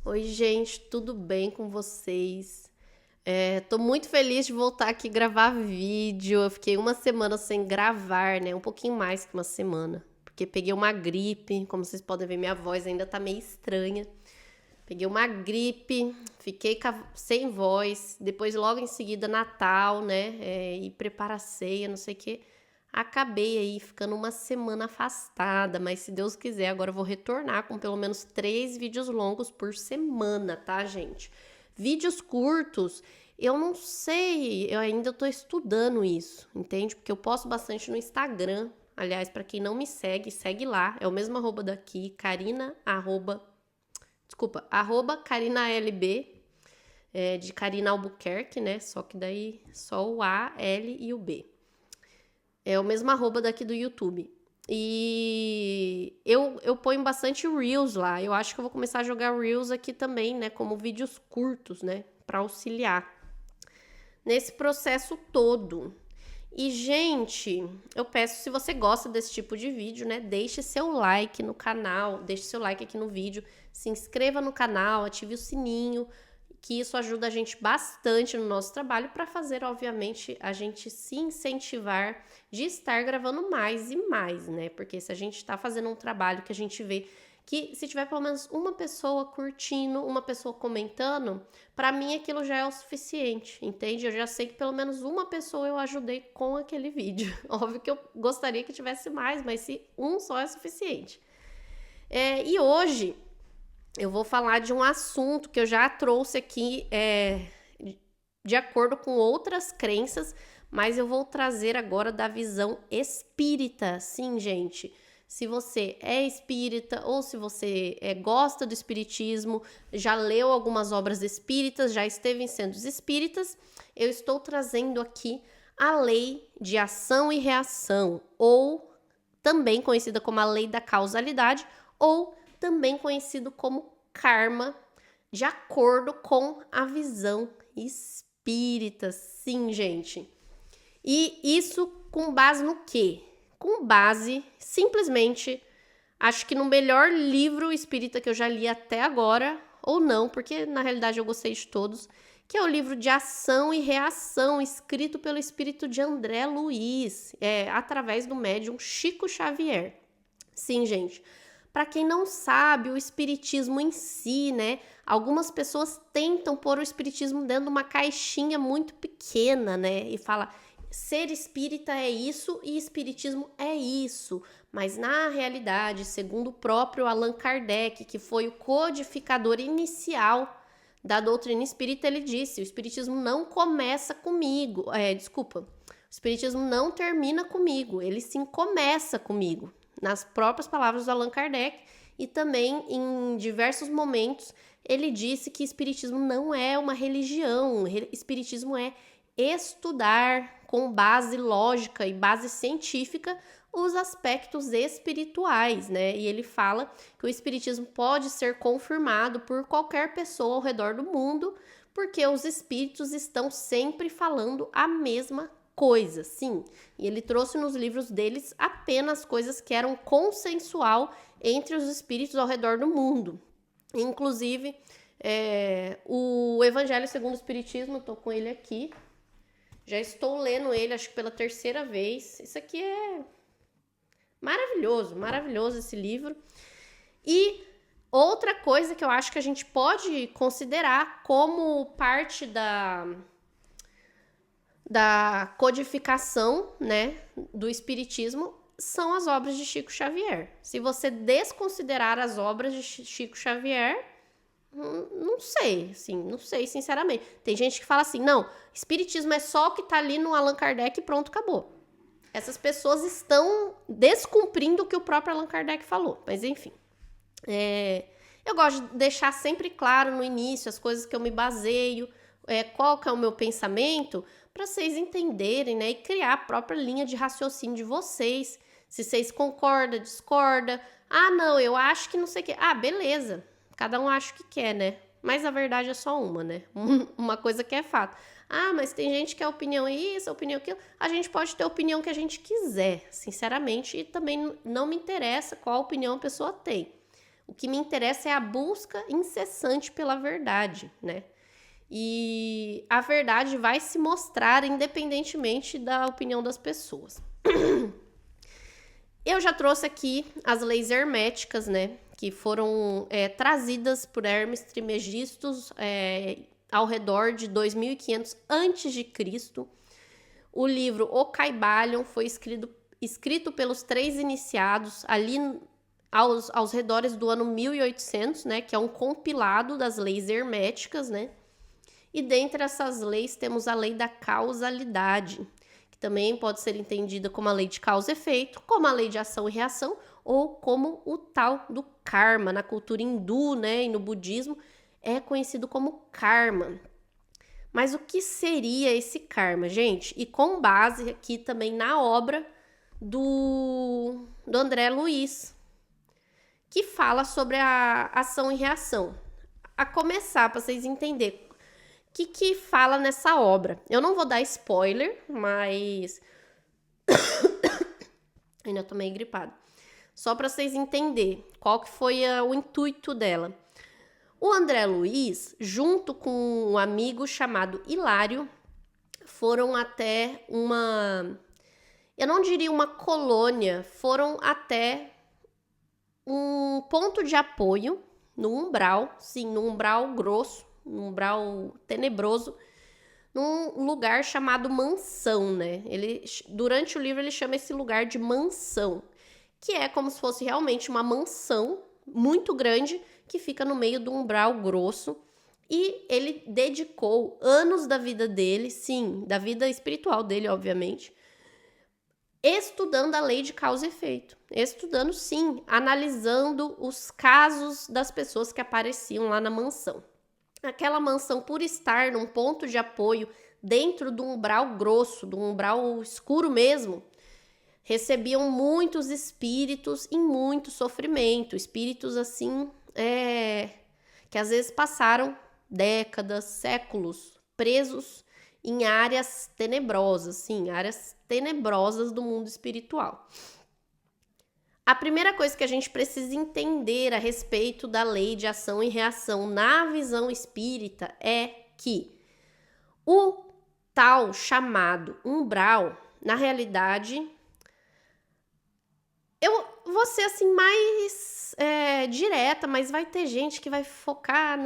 Oi, gente, tudo bem com vocês? Tô muito feliz de voltar aqui gravar vídeo. Eu fiquei uma semana sem gravar, né? Um pouquinho mais que uma semana, porque peguei uma gripe. Como vocês podem ver, minha voz ainda tá meio estranha. Peguei uma gripe, fiquei sem voz. Depois, logo em seguida, Natal, né? E prepara a ceia, não sei o quê. Acabei aí ficando uma semana afastada, mas se Deus quiser, agora eu vou retornar com pelo menos 3 vídeos longos por semana, tá, gente? Vídeos curtos, eu não sei, eu ainda tô estudando isso, entende? Porque eu posto bastante no Instagram. Aliás, para quem não me segue, segue lá. É o mesmo arroba daqui, arroba CarinaLB, de Karina Albuquerque, né? Só que daí só o A, L e o B. É o mesmo arroba daqui do YouTube. E eu ponho bastante Reels lá. Eu acho que eu vou começar a jogar Reels aqui também, né? Como vídeos curtos, né? Para auxiliar nesse processo todo. E, gente, eu peço, se você gosta desse tipo de vídeo, né? Deixe seu like no canal, deixe seu like aqui no vídeo, se inscreva no canal, ative o sininho, que isso ajuda a gente bastante no nosso trabalho para fazer, obviamente, a gente se incentivar de estar gravando mais e mais, né? Porque se a gente está fazendo um trabalho que a gente vê que se tiver pelo menos uma pessoa curtindo, uma pessoa comentando, para mim aquilo já é o suficiente, entende? Eu já sei que pelo menos uma pessoa eu ajudei com aquele vídeo. Óbvio que eu gostaria que tivesse mais, mas se um só é suficiente. E hoje eu vou falar de um assunto que eu já trouxe aqui de acordo com outras crenças, mas eu vou trazer agora da visão espírita. Sim, gente. Se você é espírita ou se você gosta do espiritismo, já leu algumas obras espíritas, já esteve em centros espíritas, eu estou trazendo aqui a lei de ação e reação, ou também conhecida como a lei da causalidade, ou também conhecido como karma, de acordo com a visão espírita. Sim, gente. E isso com base no quê? Com base, simplesmente, acho que no melhor livro espírita que eu já li até agora, ou não, porque na realidade eu gostei de todos, que é o livro de Ação e Reação, escrito pelo espírito de André Luiz, através do médium Chico Xavier. Sim, gente. Para quem não sabe, o espiritismo em si, né? Algumas pessoas tentam pôr o espiritismo dentro de uma caixinha muito pequena, né? E fala, ser espírita é isso e espiritismo é isso. Mas na realidade, segundo o próprio Allan Kardec, que foi o codificador inicial da doutrina espírita, ele disse: o espiritismo não começa comigo. O espiritismo não termina comigo, ele sim começa comigo. Nas próprias palavras do Allan Kardec, e também em diversos momentos ele disse que espiritismo não é uma religião, espiritismo é estudar com base lógica e base científica os aspectos espirituais, né? E ele fala que o espiritismo pode ser confirmado por qualquer pessoa ao redor do mundo, porque os espíritos estão sempre falando a mesma coisa, sim. E ele trouxe nos livros deles apenas coisas que eram consensual entre os espíritos ao redor do mundo. Inclusive, o Evangelho segundo o Espiritismo, eu tô com ele aqui. Já estou lendo ele, acho que pela terceira vez. Isso aqui é maravilhoso, maravilhoso esse livro. E outra coisa que eu acho que a gente pode considerar como parte da codificação, né, do espiritismo são as obras de Chico Xavier. Se você desconsiderar as obras de Chico Xavier, não sei, assim, não sei sinceramente. Tem gente que fala assim, não, espiritismo é só o que tá ali no Allan Kardec e pronto, acabou. Essas pessoas estão descumprindo o que o próprio Allan Kardec falou, mas enfim. Eu gosto de deixar sempre claro no início as coisas que eu me baseio, qual que é o meu pensamento, para vocês entenderem, né, e criar a própria linha de raciocínio de vocês. Se vocês concordam, discordam. Ah, não, eu acho que não sei o quê. Ah, beleza. Cada um acha o que quer, né? Mas a verdade é só uma, né? Uma coisa que é fato. Ah, mas tem gente que a opinião é isso, a opinião é aquilo. A gente pode ter a opinião que a gente quiser, sinceramente, e também não me interessa qual opinião a pessoa tem. O que me interessa é a busca incessante pela verdade, né? E a verdade vai se mostrar independentemente da opinião das pessoas. Eu já trouxe aqui as leis herméticas, né? Que foram trazidas por Hermes Trismegistus ao redor de 2500 a.C. O livro O Kybalion foi escrito pelos 3 iniciados ali aos redores do ano 1800, né? Que é um compilado das leis herméticas, né? E dentre essas leis temos a lei da causalidade, que também pode ser entendida como a lei de causa e efeito, como a lei de ação e reação, ou como o tal do karma. Na cultura hindu, né, e no budismo, é conhecido como karma. Mas o que seria esse karma, gente? E com base aqui também na obra do André Luiz, que fala sobre a ação e reação. A começar, para vocês entenderem o que fala nessa obra. Eu não vou dar spoiler, mas ainda tô meio gripada. Só para vocês entenderem qual que foi o intuito dela. O André Luiz, junto com um amigo chamado Hilário, foram até eu não diria uma colônia, foram até um ponto de apoio no umbral, sim, no umbral grosso, no umbral tenebroso, num lugar chamado mansão, né? Durante o livro ele chama esse lugar de mansão, que é como se fosse realmente uma mansão muito grande que fica no meio do umbral grosso. E ele dedicou anos da vida dele, sim, da vida espiritual dele, obviamente, estudando a lei de causa e efeito. Estudando, sim, analisando os casos das pessoas que apareciam lá na mansão. Aquela mansão, por estar num ponto de apoio dentro do umbral grosso, do umbral escuro mesmo, recebiam muitos espíritos em muito sofrimento. Espíritos assim, que às vezes passaram décadas, séculos presos em áreas tenebrosas, sim, áreas tenebrosas do mundo espiritual. A primeira coisa que a gente precisa entender a respeito da lei de ação e reação na visão espírita é que o tal chamado umbral, na realidade, eu vou ser assim mais direta, mas vai ter gente que vai focar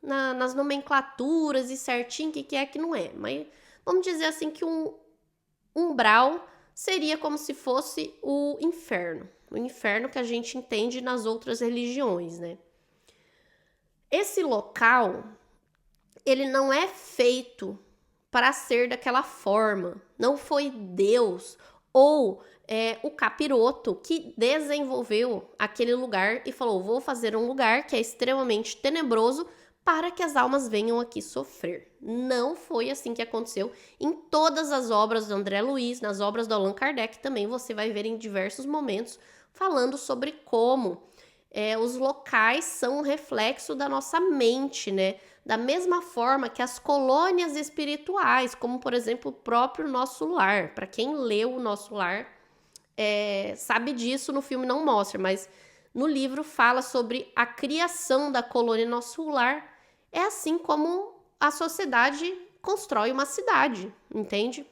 nas nomenclaturas e certinho o que é que não é. Mas vamos dizer assim que um umbral seria como se fosse o inferno que a gente entende nas outras religiões, né? Esse local, ele não é feito para ser daquela forma. Não foi Deus ou o capiroto que desenvolveu aquele lugar e falou, vou fazer um lugar que é extremamente tenebroso para que as almas venham aqui sofrer. Não foi assim que aconteceu. Em todas as obras do André Luiz, nas obras do Allan Kardec também, você vai ver em diversos momentos falando sobre como os locais são um reflexo da nossa mente, né? Da mesma forma que as colônias espirituais, como por exemplo o próprio Nosso Lar. Para quem leu o Nosso Lar, sabe disso, no filme não mostra, mas no livro fala sobre a criação da colônia Nosso Lar. É assim como a sociedade constrói uma cidade, entende?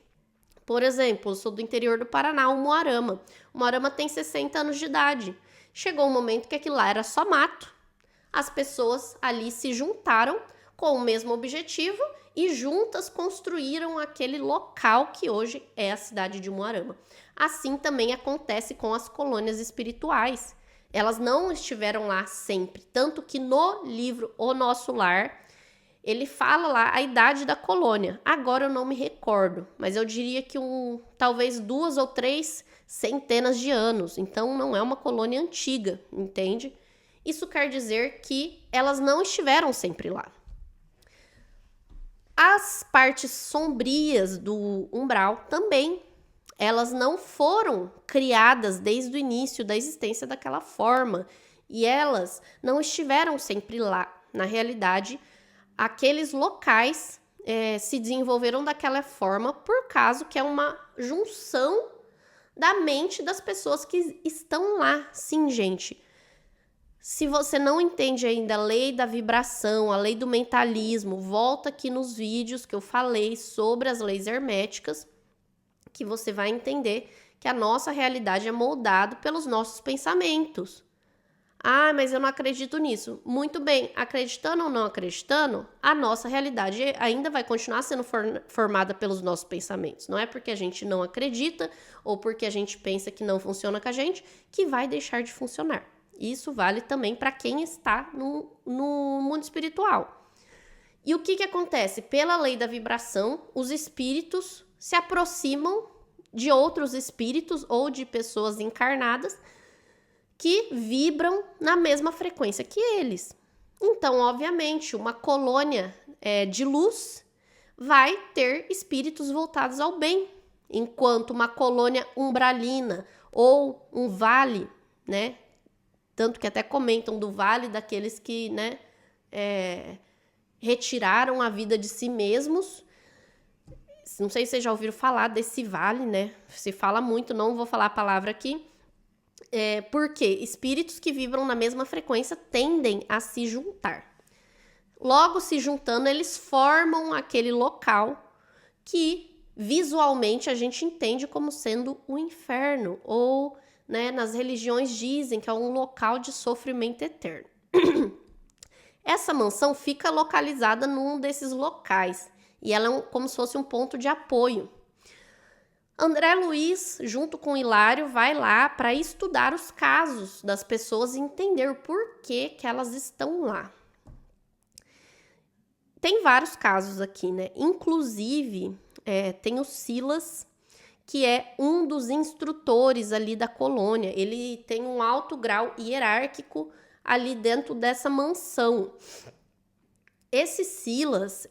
Por exemplo, eu sou do interior do Paraná, Umuarama. Umuarama tem 60 anos de idade. Chegou um momento que aquilo lá era só mato. As pessoas ali se juntaram com o mesmo objetivo e juntas construíram aquele local que hoje é a cidade de Umuarama. Assim também acontece com as colônias espirituais. Elas não estiveram lá sempre, tanto que no livro O Nosso Lar, ele fala lá a idade da colônia. Agora eu não me recordo, mas eu diria que talvez 2 ou 3 centenas de anos. Então não é uma colônia antiga, entende? Isso quer dizer que elas não estiveram sempre lá. As partes sombrias do umbral também, elas não foram criadas desde o início da existência daquela forma. E elas não estiveram sempre lá. Na realidade, aqueles locais se desenvolveram daquela forma por causa que é uma junção da mente das pessoas que estão lá. Sim, gente. Se você não entende ainda a lei da vibração, a lei do mentalismo, volta aqui nos vídeos que eu falei sobre as leis herméticas, que você vai entender que a nossa realidade é moldada pelos nossos pensamentos. Ah, mas eu não acredito nisso. Muito bem, acreditando ou não acreditando, a nossa realidade ainda vai continuar sendo formada pelos nossos pensamentos. Não é porque a gente não acredita ou porque a gente pensa que não funciona com a gente que vai deixar de funcionar. Isso vale também para quem está no mundo espiritual. E o que acontece? Pela lei da vibração, os espíritos se aproximam de outros espíritos ou de pessoas encarnadas que vibram na mesma frequência que eles. Então, obviamente, uma colônia de luz vai ter espíritos voltados ao bem, enquanto uma colônia umbralina ou um vale, né? Tanto que até comentam do vale daqueles que, né, retiraram a vida de si mesmos. Não sei se vocês já ouviram falar desse vale, né? Se fala muito, não vou falar a palavra aqui. Porque espíritos que vibram na mesma frequência tendem a se juntar. Logo, se juntando, eles formam aquele local que visualmente a gente entende como sendo o inferno, ou, né, nas religiões dizem que é um local de sofrimento eterno. Essa mansão fica localizada num desses locais e ela é como se fosse um ponto de apoio. André Luiz, junto com Hilário, vai lá para estudar os casos das pessoas e entender o porquê que elas estão lá. Tem vários casos aqui, né? Inclusive, tem o Silas, que é um dos instrutores ali da colônia. Ele tem um alto grau hierárquico ali dentro dessa mansão. Esse Silas,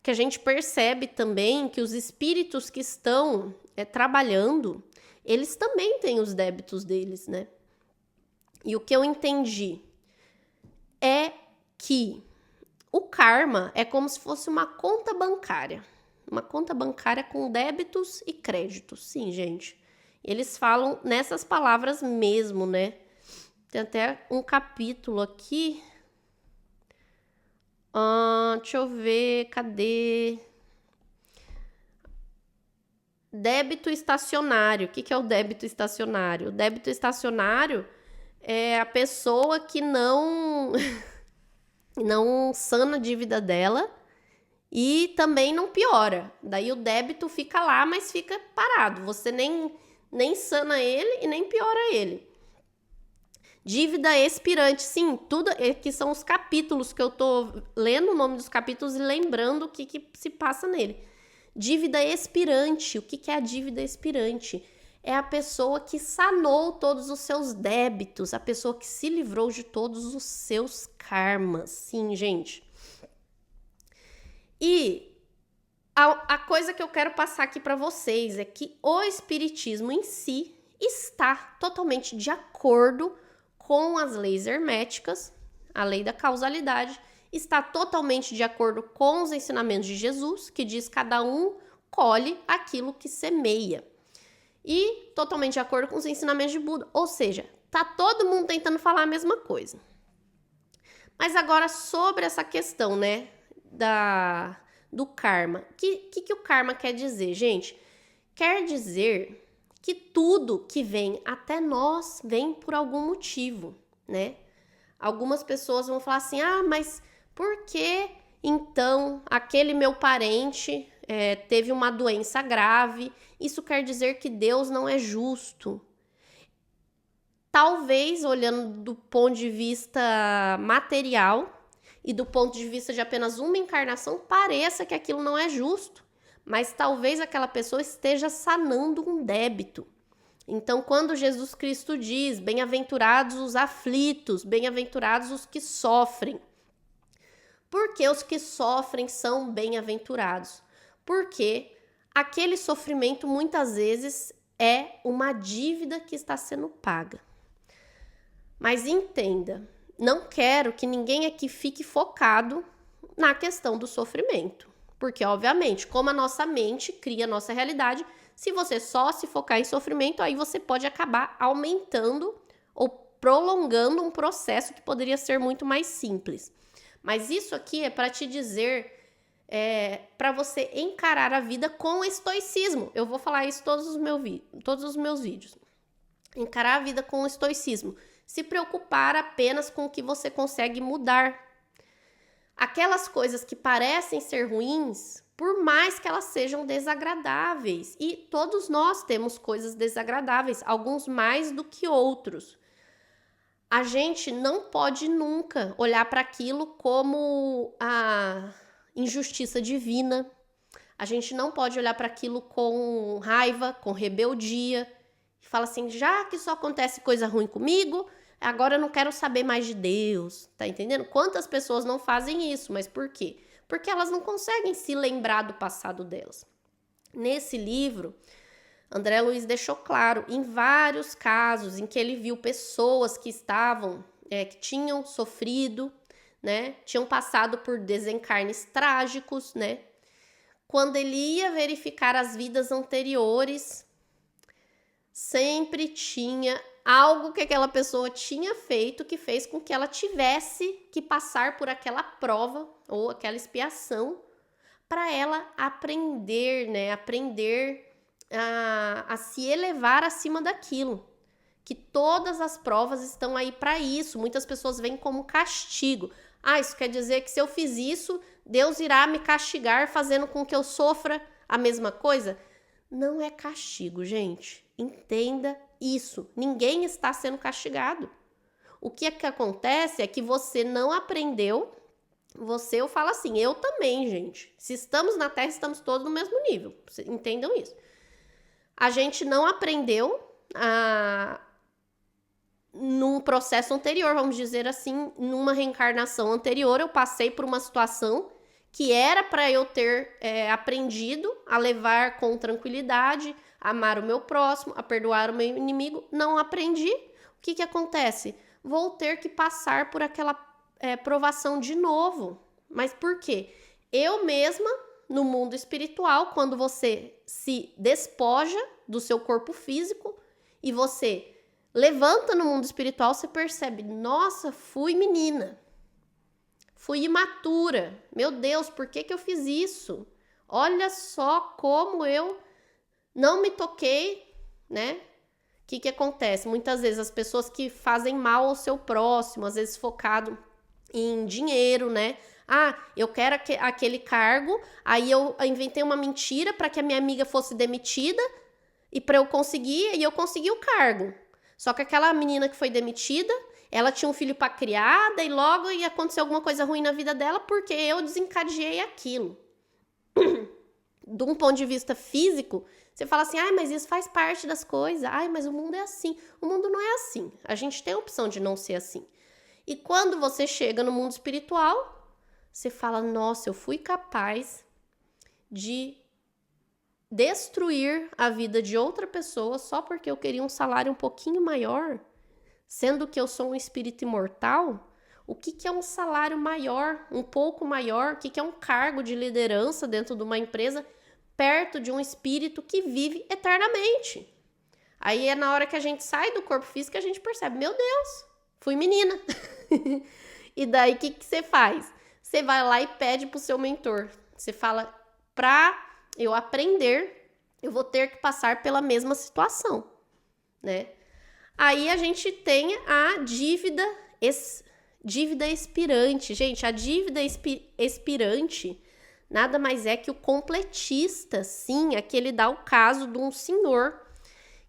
que a gente percebe também que os espíritos que estão trabalhando, eles também têm os débitos deles, né? E o que eu entendi é que o karma é como se fosse uma conta bancária. Uma conta bancária com débitos e créditos. Sim, gente. Eles falam nessas palavras mesmo, né? Tem até um capítulo aqui. Deixa eu ver, cadê? Débito estacionário. O que é o débito estacionário? O débito estacionário é a pessoa que não sana a dívida dela e também não piora. Daí o débito fica lá, mas fica parado. Você nem sana ele e nem piora ele. Dívida expirante, sim, tudo que são os capítulos que eu tô lendo o nome dos capítulos e lembrando o que se passa nele. Dívida expirante, o que é a dívida expirante? É a pessoa que sanou todos os seus débitos, a pessoa que se livrou de todos os seus karmas, sim, gente. E a coisa que eu quero passar aqui para vocês é que o espiritismo em si está totalmente de acordo com as leis herméticas, a lei da causalidade, está totalmente de acordo com os ensinamentos de Jesus, que diz que cada um colhe aquilo que semeia. E totalmente de acordo com os ensinamentos de Buda. Ou seja, tá todo mundo tentando falar a mesma coisa. Mas agora sobre essa questão, né, do karma. O que o karma quer dizer, gente? Quer dizer que tudo que vem até nós vem por algum motivo, né? Algumas pessoas vão falar assim, mas por que então aquele meu parente teve uma doença grave? Isso quer dizer que Deus não é justo. Talvez, olhando do ponto de vista material e do ponto de vista de apenas uma encarnação, pareça que aquilo não é justo. Mas talvez aquela pessoa esteja sanando um débito. Então, quando Jesus Cristo diz, bem-aventurados os aflitos, bem-aventurados os que sofrem. Por que os que sofrem são bem-aventurados? Porque aquele sofrimento muitas vezes é uma dívida que está sendo paga. Mas entenda, não quero que ninguém aqui fique focado na questão do sofrimento. Porque, obviamente, como a nossa mente cria a nossa realidade, se você só se focar em sofrimento, aí você pode acabar aumentando ou prolongando um processo que poderia ser muito mais simples. Mas isso aqui é para te dizer, para você encarar a vida com estoicismo. Eu vou falar isso todos os meus vídeos. Encarar a vida com estoicismo. Se preocupar apenas com o que você consegue mudar. Aquelas coisas que parecem ser ruins, por mais que elas sejam desagradáveis. E todos nós temos coisas desagradáveis, alguns mais do que outros. A gente não pode nunca olhar para aquilo como a injustiça divina. A gente não pode olhar para aquilo com raiva, com rebeldia. E fala assim, já que só acontece coisa ruim comigo, agora eu não quero saber mais de Deus. Tá entendendo? Quantas pessoas não fazem isso? Mas por quê? Porque elas não conseguem se lembrar do passado delas. Nesse livro, André Luiz deixou claro, em vários casos em que ele viu pessoas que que tinham sofrido, né, tinham passado por desencarnes trágicos, né, quando ele ia verificar as vidas anteriores, sempre tinha algo que aquela pessoa tinha feito que fez com que ela tivesse que passar por aquela prova ou aquela expiação para ela aprender, né, a se elevar acima daquilo. Que todas as provas estão aí para isso. Muitas pessoas veem como castigo. Isso quer dizer que se eu fiz isso, Deus irá me castigar fazendo com que eu sofra a mesma coisa? Não é castigo, gente. Entenda isso. Ninguém está sendo castigado. O que acontece é que você não aprendeu. Eu falo assim, eu também, gente. Se estamos na Terra, estamos todos no mesmo nível. Entendam isso. A gente não aprendeu num processo anterior, vamos dizer assim, numa reencarnação anterior, eu passei por uma situação que era para eu ter aprendido a levar com tranquilidade, a amar o meu próximo, a perdoar o meu inimigo. Não aprendi. O que acontece? Vou ter que passar por aquela provação de novo. Mas por quê? Eu mesma, no mundo espiritual, quando você se despoja do seu corpo físico e você levanta no mundo espiritual, você percebe, nossa, fui menina, fui imatura, meu Deus, por que eu fiz isso? Olha só como eu não me toquei, né? O que acontece? Muitas vezes as pessoas que fazem mal ao seu próximo, às vezes focado em dinheiro, né? Eu quero aquele cargo, aí eu inventei uma mentira para que a minha amiga fosse demitida e para eu conseguir, e eu consegui o cargo. Só que aquela menina que foi demitida, ela tinha um filho para criar, daí logo ia acontecer alguma coisa ruim na vida dela porque eu desencadeei aquilo. De um ponto de vista físico, você fala assim, mas isso faz parte das coisas, mas o mundo é assim. O mundo não é assim, a gente tem a opção de não ser assim. E quando você chega no mundo espiritual, você fala, nossa, eu fui capaz de destruir a vida de outra pessoa só porque eu queria um salário um pouquinho maior, sendo que eu sou um espírito imortal. O que é um salário maior, um pouco maior? O que é um cargo de liderança dentro de uma empresa perto de um espírito que vive eternamente? Aí é na hora que a gente sai do corpo físico que a gente percebe, meu Deus, fui menina. E daí o que você faz? Você vai lá e pede pro seu mentor. Você fala, pra eu aprender, eu vou ter que passar pela mesma situação, né? Aí a gente tem a dívida expirante. Gente, a dívida expirante nada mais é que o completista, sim, aquele dá o caso de um senhor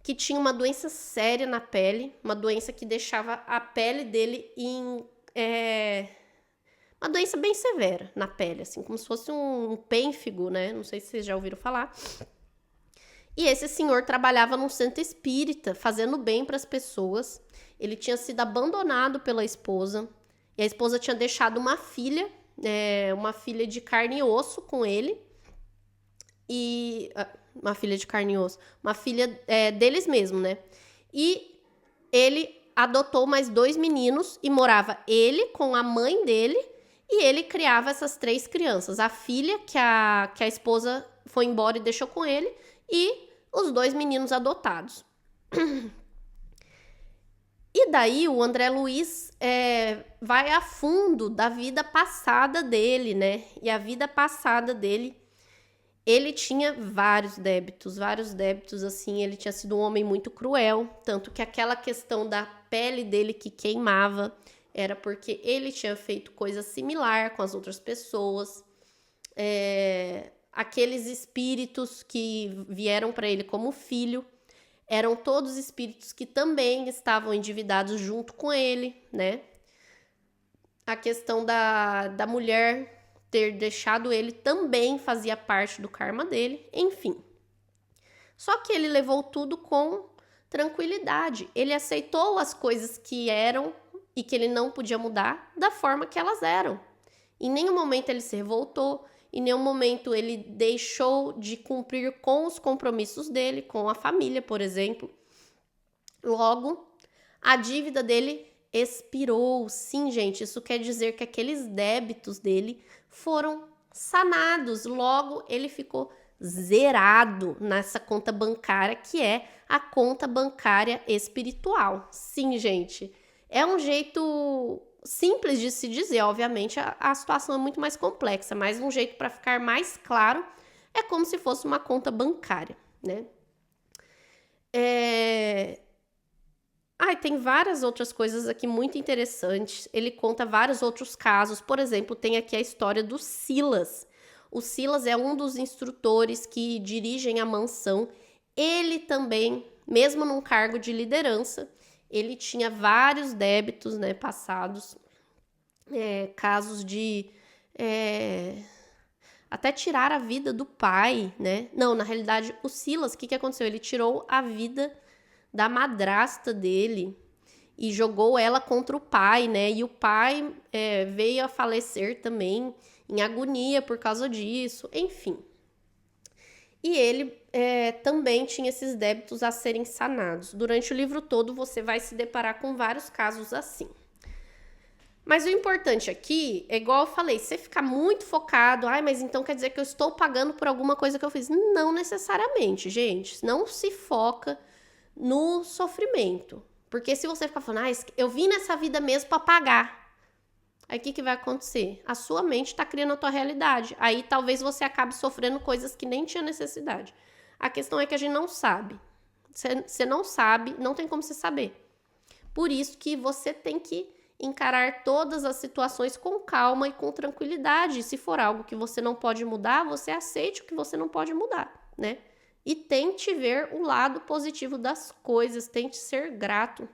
que tinha uma doença séria na pele, uma doença que deixava a pele dele uma doença bem severa na pele, assim, como se fosse um pênfigo, né? Não sei se vocês já ouviram falar. E esse senhor trabalhava num centro espírita, fazendo bem para as pessoas. Ele tinha sido abandonado pela esposa, e a esposa tinha deixado uma filha de carne e osso com ele. Uma filha de carne e osso, uma filha deles mesmo, né? E ele adotou mais 2 meninos e morava ele com a mãe dele e ele criava essas 3 crianças. A filha que a esposa foi embora e deixou com ele e os 2 meninos adotados. E daí o André Luiz vai a fundo da vida passada dele, né? E a vida passada dele, ele tinha vários débitos, assim, ele tinha sido um homem muito cruel, tanto que aquela questão da pele dele que queimava era porque ele tinha feito coisa similar com as outras pessoas. Aqueles espíritos que vieram para ele como filho eram todos espíritos que também estavam endividados junto com ele, né? A questão da mulher ter deixado ele também fazia parte do karma dele, enfim. Só que ele levou tudo com tranquilidade. Ele aceitou as coisas que eram e que ele não podia mudar da forma que elas eram. Em nenhum momento ele se revoltou, em nenhum momento ele deixou de cumprir com os compromissos dele, com a família, por exemplo. Logo, a dívida dele expirou. Sim, gente, isso quer dizer que aqueles débitos dele foram sanados. Logo, ele ficou zerado nessa conta bancária, que é a conta bancária espiritual. Sim, gente, é um jeito simples de se dizer. Obviamente, a situação é muito mais complexa, mas um jeito para ficar mais claro é como se fosse uma conta bancária, né? Tem várias outras coisas aqui muito interessantes. Ele conta vários outros casos. Por exemplo, tem aqui a história do Silas. O Silas é um dos instrutores que dirigem a mansão. Ele também, mesmo num cargo de liderança, ele tinha vários débitos, né, passados. Casos de até tirar a vida do pai, né? Não, na realidade, o Silas, o que aconteceu? Ele tirou a vida da madrasta dele e jogou ela contra o pai, né? E o pai veio a falecer também em agonia por causa disso, enfim. E ele também tinha esses débitos a serem sanados. Durante o livro todo você vai se deparar com vários casos assim. Mas o importante aqui é igual eu falei, você ficar muito focado, mas então quer dizer que eu estou pagando por alguma coisa que eu fiz. Não necessariamente, gente. Não se foca no sofrimento. Porque se você ficar falando, eu vim nessa vida mesmo para pagar. Aí o que vai acontecer? A sua mente está criando a tua realidade. Aí talvez você acabe sofrendo coisas que nem tinha necessidade. A questão é que a gente não sabe. Você não sabe, não tem como você saber. Por isso que você tem que encarar todas as situações com calma e com tranquilidade. Se for algo que você não pode mudar, você aceite o que você não pode mudar, né? E tente ver o lado positivo das coisas, tente ser grato,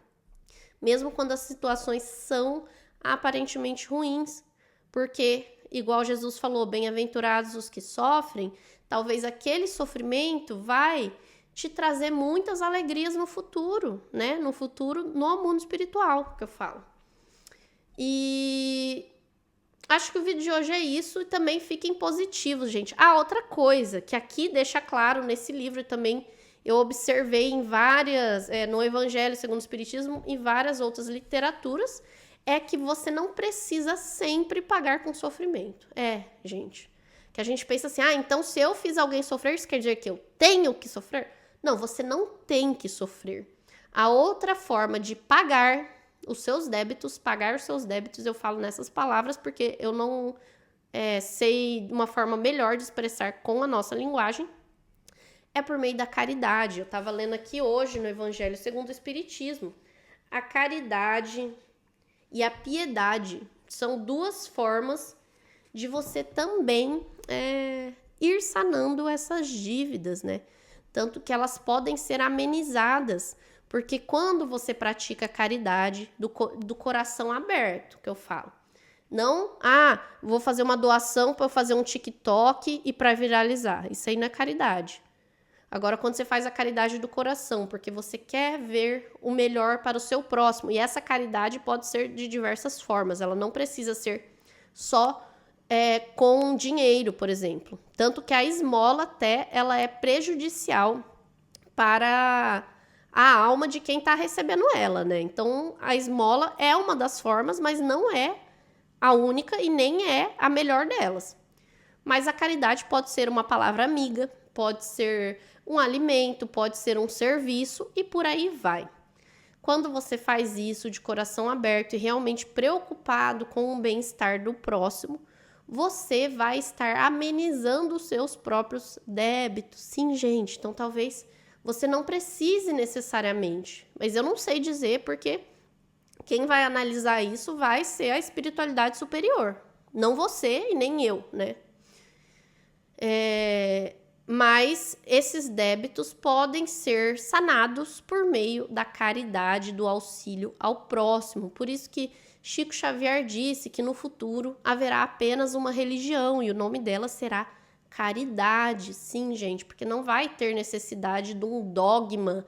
mesmo quando as situações são aparentemente ruins, porque, igual Jesus falou, bem-aventurados os que sofrem, talvez aquele sofrimento vai te trazer muitas alegrias no futuro, né? No futuro, no mundo espiritual, que eu falo. E acho que o vídeo de hoje é isso, e também fiquem positivos, gente. Outra coisa que aqui deixa claro nesse livro também, eu observei em várias, no Evangelho segundo o Espiritismo, em várias outras literaturas, é que você não precisa sempre pagar com sofrimento. Gente, que a gente pensa assim, então se eu fiz alguém sofrer, isso quer dizer que eu tenho que sofrer? Não, você não tem que sofrer. A outra forma de pagar os seus débitos, eu falo nessas palavras porque eu não sei uma forma melhor de expressar com a nossa linguagem, é por meio da caridade. Eu estava lendo aqui hoje no Evangelho segundo o Espiritismo. A caridade e a piedade são duas formas de você também ir sanando essas dívidas, né? Tanto que elas podem ser amenizadas, porque quando você pratica caridade do coração aberto, que eu falo, não, vou fazer uma doação para eu fazer um TikTok e para viralizar, isso aí não é caridade. Agora, quando você faz a caridade do coração, porque você quer ver o melhor para o seu próximo, e essa caridade pode ser de diversas formas, ela não precisa ser só com dinheiro, por exemplo. Tanto que a esmola até ela é prejudicial para a alma de quem está recebendo ela, né? Então, a esmola é uma das formas, mas não é a única e nem é a melhor delas. Mas a caridade pode ser uma palavra amiga, pode ser um alimento, pode ser um serviço e por aí vai. quando você faz isso de coração aberto e realmente preocupado com o bem-estar do próximo, você vai estar amenizando os seus próprios débitos. Sim, gente, então talvez você não precise necessariamente, mas eu não sei dizer porque quem vai analisar isso vai ser a espiritualidade superior, não você e nem eu, né? Mas esses débitos podem ser sanados por meio da caridade, do auxílio ao próximo. Por isso que Chico Xavier disse que no futuro haverá apenas uma religião e o nome dela será caridade. Sim, gente, porque não vai ter necessidade de um dogma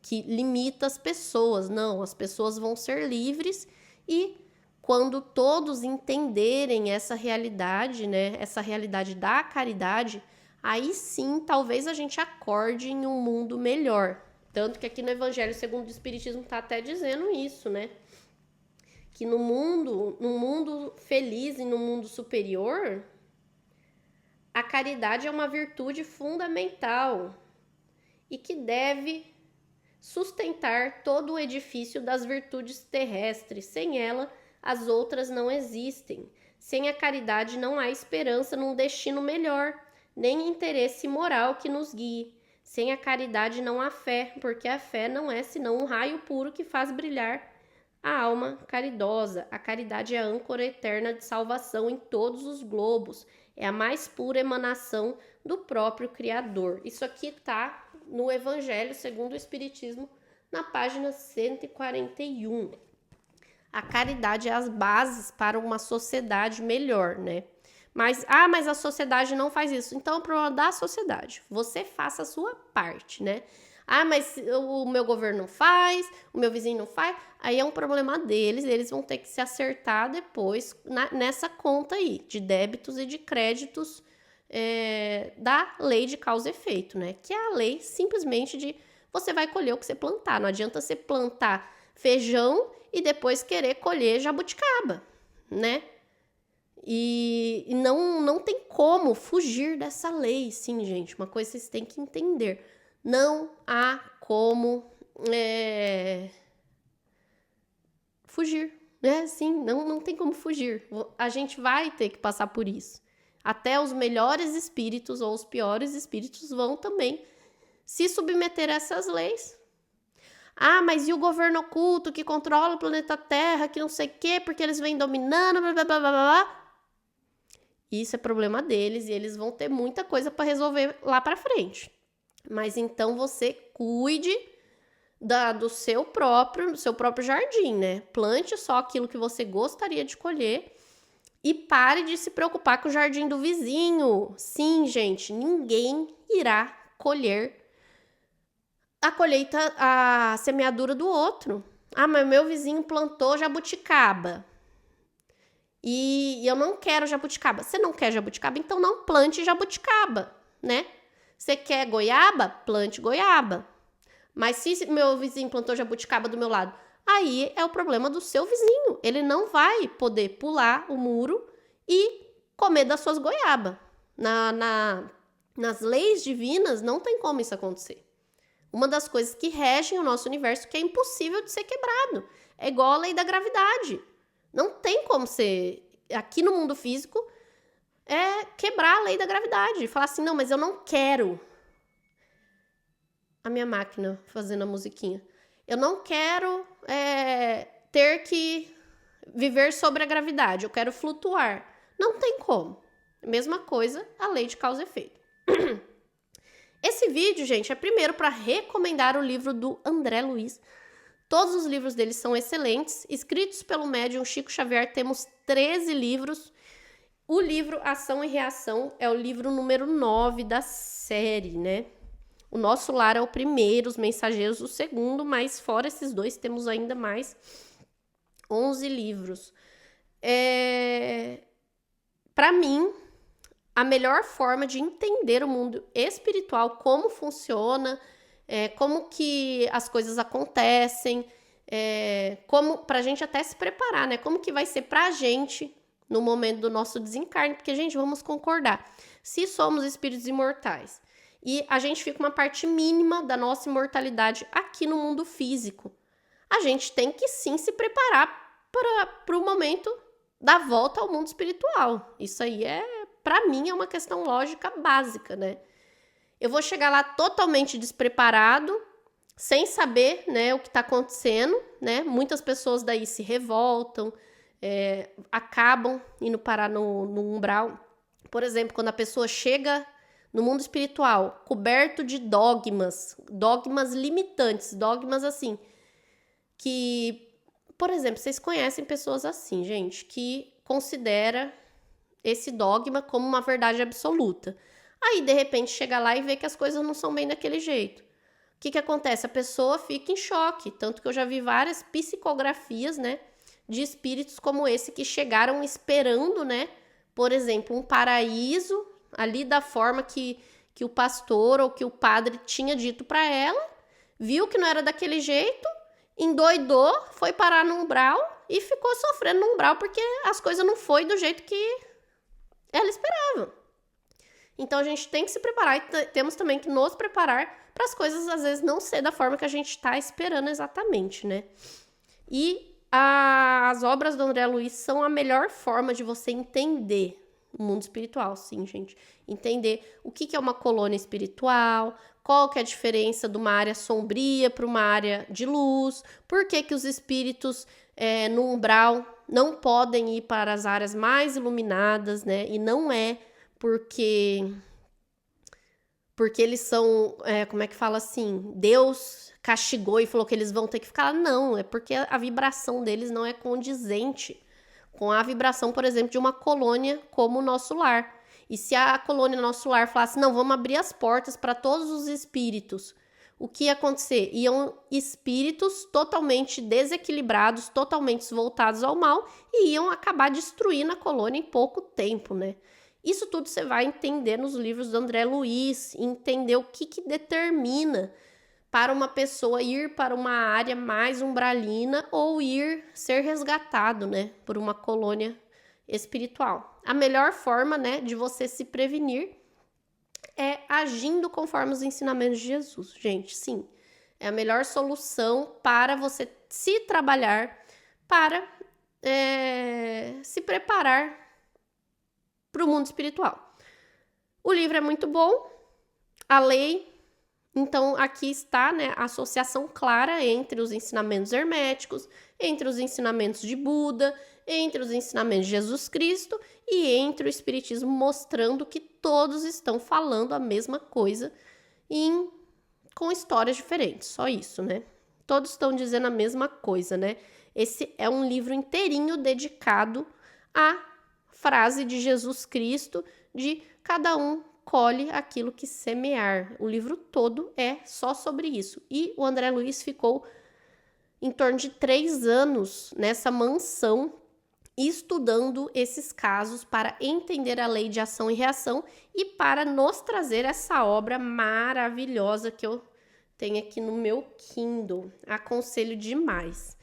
que limita as pessoas. Não, as pessoas vão ser livres e quando todos entenderem essa realidade, né, essa realidade da caridade, aí sim, talvez a gente acorde em um mundo melhor. Tanto que aqui no Evangelho segundo o Espiritismo está até dizendo isso, né? Que no mundo feliz e no mundo superior, a caridade é uma virtude fundamental e que deve sustentar todo o edifício das virtudes terrestres. Sem ela, as outras não existem. Sem a caridade não há esperança num destino melhor, nem interesse moral que nos guie. Sem a caridade não há fé, porque a fé não é senão um raio puro que faz brilhar a alma caridosa. A caridade é a âncora eterna de salvação em todos os globos. É a mais pura emanação do próprio Criador. Isso aqui está no Evangelho segundo o Espiritismo, na página 141. A caridade é as bases para uma sociedade melhor, né? Mas a sociedade não faz isso. Então, é o problema da sociedade. Você faça a sua parte, né? Mas o meu governo não faz, o meu vizinho não faz. Aí é um problema deles, eles vão ter que se acertar depois nessa conta aí, de débitos e de créditos da lei de causa e efeito, né? Que é a lei simplesmente de você vai colher o que você plantar. Não adianta você plantar feijão e depois querer colher jabuticaba, né? E não tem como fugir dessa lei, sim, gente. Uma coisa vocês têm que entender. Não há como fugir, né? Sim, não tem como fugir. A gente vai ter que passar por isso. Até os melhores espíritos ou os piores espíritos vão também se submeter a essas leis. Mas e o governo oculto que controla o planeta Terra, que não sei o quê, porque eles vêm dominando, blá, blá, blá, blá, blá. Isso é problema deles e eles vão ter muita coisa para resolver lá para frente. Mas então você cuide do seu próprio jardim, né? Plante só aquilo que você gostaria de colher e pare de se preocupar com o jardim do vizinho. Sim, gente, ninguém irá colher a colheita, a semeadura do outro. Mas meu vizinho plantou jabuticaba e eu não quero jabuticaba. Você não quer jabuticaba? Então não plante jabuticaba, né? Você quer goiaba? Plante goiaba. Mas se meu vizinho plantou jabuticaba do meu lado, aí é o problema do seu vizinho. Ele não vai poder pular o muro e comer das suas goiabas. Nas leis divinas não tem como isso acontecer. Uma das coisas que regem o nosso universo que é impossível de ser quebrado. É igual a lei da gravidade. Não tem como ser, aqui no mundo físico, quebrar a lei da gravidade. Falar assim, não, mas eu não quero. A minha máquina fazendo a musiquinha. Eu não quero ter que viver sobre a gravidade. Eu quero flutuar. Não tem como. Mesma coisa, a lei de causa e efeito. Esse vídeo, gente, é primeiro para recomendar o livro do André Luiz. Todos os livros dele são excelentes. Escritos pelo médium Chico Xavier, temos 13 livros. O livro Ação e Reação é o livro número 9 da série, né? O Nosso Lar é o primeiro, Os Mensageiros o segundo, mas fora esses dois temos ainda mais 11 livros. Para mim, a melhor forma de entender o mundo espiritual, como funciona, como que as coisas acontecem, como para a gente até se preparar, né? Como que vai ser para a gente no momento do nosso desencarne, porque, gente, vamos concordar, se somos espíritos imortais e a gente fica uma parte mínima da nossa imortalidade aqui no mundo físico. A gente tem que sim se preparar para o momento da volta ao mundo espiritual. Isso aí para mim, é uma questão lógica básica, né? Eu vou chegar lá totalmente despreparado, sem saber, né, o que está acontecendo, né? Muitas pessoas daí se revoltam, acabam indo parar no umbral. Por exemplo, quando a pessoa chega no mundo espiritual, coberto de dogmas limitantes, dogmas assim, que, por exemplo, vocês conhecem pessoas assim, gente, que considera esse dogma como uma verdade absoluta. Aí, de repente, chega lá e vê que as coisas não são bem daquele jeito. O que acontece? A pessoa fica em choque, tanto que eu já vi várias psicografias, né, de espíritos como esse que chegaram esperando, né, por exemplo, um paraíso ali da forma que o pastor ou que o padre tinha dito para ela, viu que não era daquele jeito, endoidou, foi parar no umbral e ficou sofrendo no umbral porque as coisas não foi do jeito que ela esperava. Então a gente tem que se preparar e temos também que nos preparar para as coisas às vezes não ser da forma que a gente está esperando exatamente, né? E as obras do André Luiz são a melhor forma de você entender o mundo espiritual, sim, gente. Entender o que é uma colônia espiritual, qual que é a diferença de uma área sombria para uma área de luz, por que os espíritos no umbral não podem ir para as áreas mais iluminadas, né? E não é porque eles são, como é que fala assim, Deus castigou e falou que eles vão ter que ficar lá. Não, é porque a vibração deles não é condizente com a vibração, por exemplo, de uma colônia como o Nosso Lar. E se a colônia Nosso Lar falasse, não, vamos abrir as portas para todos os espíritos, o que ia acontecer? Iam espíritos totalmente desequilibrados, totalmente voltados ao mal e iam acabar destruindo a colônia em pouco tempo, né? Isso tudo você vai entender nos livros do André Luiz, entender o que determina para uma pessoa ir para uma área mais umbralina ou ir ser resgatado, né, por uma colônia espiritual. A melhor forma, né, de você se prevenir é agindo conforme os ensinamentos de Jesus. Gente, sim, é a melhor solução para você se trabalhar, para se preparar para o mundo espiritual. O livro é muito bom, a lei, então aqui está, né, a associação clara entre os ensinamentos herméticos, entre os ensinamentos de Buda, entre os ensinamentos de Jesus Cristo e entre o Espiritismo, mostrando que todos estão falando a mesma coisa com histórias diferentes, só isso, né? Todos estão dizendo a mesma coisa, né? Esse é um livro inteirinho dedicado à frase de Jesus Cristo de cada um colhe aquilo que semear. O livro todo é só sobre isso. E o André Luiz ficou em torno de 3 anos nessa mansão estudando esses casos para entender a lei de ação e reação e para nos trazer essa obra maravilhosa que eu tenho aqui no meu Kindle. Aconselho demais.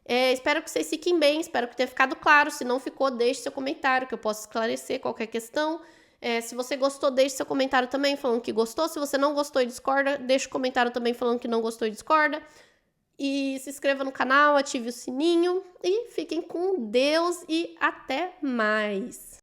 Espero que vocês fiquem bem, espero que tenha ficado claro. Se não ficou, deixe seu comentário que eu posso esclarecer qualquer questão. Se você gostou, deixe seu comentário também falando que gostou. Se você não gostou e discorda, deixe o comentário também falando que não gostou e discorda. E se inscreva no canal, ative o sininho e fiquem com Deus e até mais!